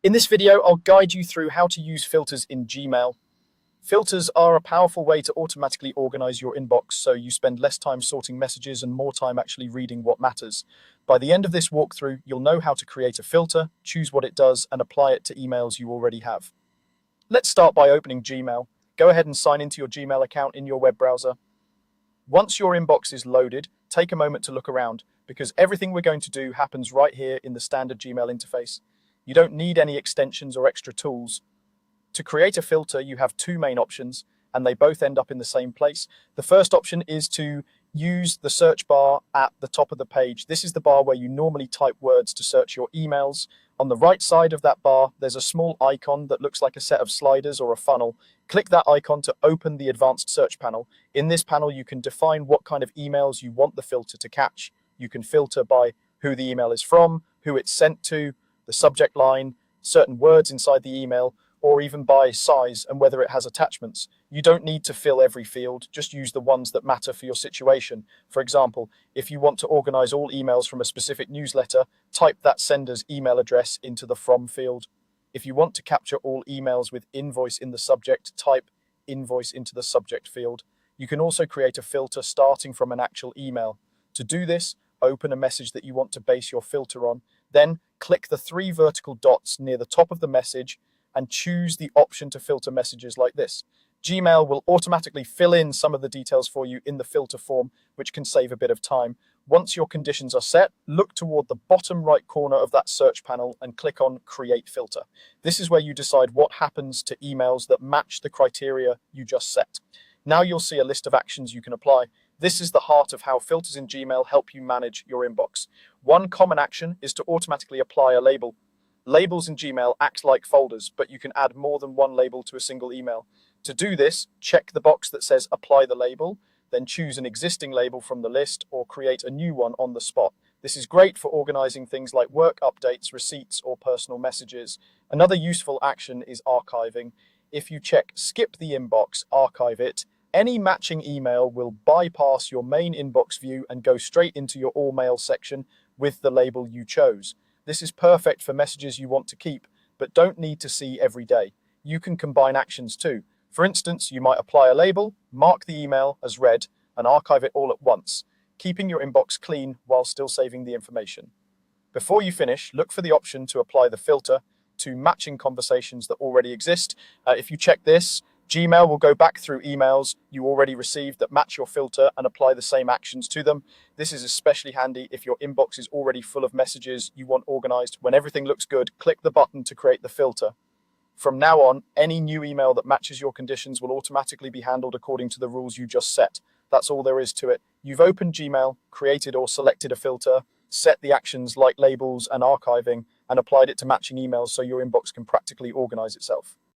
In this video, I'll guide you through how to use filters in Gmail. Filters are a powerful way to automatically organize your inbox so you spend less time sorting messages and more time actually reading what matters. By the end of this walkthrough, you'll know how to create a filter, choose what it does, and apply it to emails you already have. Let's start by opening Gmail. Go ahead and sign into your Gmail account in your web browser. Once your inbox is loaded, take a moment to look around because everything we're going to do happens right here in the standard Gmail interface. You don't need any extensions or extra tools. To create a filter, you have two main options, and they both end up in the same place. The first option is to use the search bar at the top of the page. This is the bar where you normally type words to search your emails. On the right side of that bar, there's a small icon that looks like a set of sliders or a funnel. Click that icon to open the advanced search panel. In this panel, you can define what kind of emails you want the filter to catch. You can filter by who the email is from, who it's sent to, the subject line, certain words inside the email, or even by size and whether it has attachments. You don't need to fill every field, just use the ones that matter for your situation. For example, if you want to organize all emails from a specific newsletter, type that sender's email address into the from field. If you want to capture all emails with invoice in the subject, type invoice into the subject field. You can also create a filter starting from an actual email. To do this, open a message that you want to base your filter on. Then click the three vertical dots near the top of the message and choose the option to filter messages like this. Gmail will automatically fill in some of the details for you in the filter form, which can save a bit of time. Once your conditions are set, look toward the bottom right corner of that search panel and click on Create Filter. This is where you decide what happens to emails that match the criteria you just set. Now you'll see a list of actions you can apply. This is the heart of how filters in Gmail help you manage your inbox. One common action is to automatically apply a label. Labels in Gmail act like folders, but you can add more than one label to a single email. To do this, check the box that says Apply the label, then choose an existing label from the list or create a new one on the spot. This is great for organizing things like work updates, receipts, or personal messages. Another useful action is archiving. If you check Skip the inbox, archive it, any matching email will bypass your main inbox view and go straight into your all mail section with the label you chose. This is perfect for messages you want to keep, but don't need to see every day. You can combine actions too. For instance, you might apply a label, mark the email as read, and archive it all at once, keeping your inbox clean while still saving the information. Before you finish, look for the option to apply the filter to matching conversations that already exist. If you check this, Gmail will go back through emails you already received that match your filter and apply the same actions to them. This is especially handy if your inbox is already full of messages you want organized. When everything looks good, click the button to create the filter. From now on, any new email that matches your conditions will automatically be handled according to the rules you just set. That's all there is to it. You've opened Gmail, created or selected a filter, set the actions like labels and archiving, and applied it to matching emails so your inbox can practically organize itself.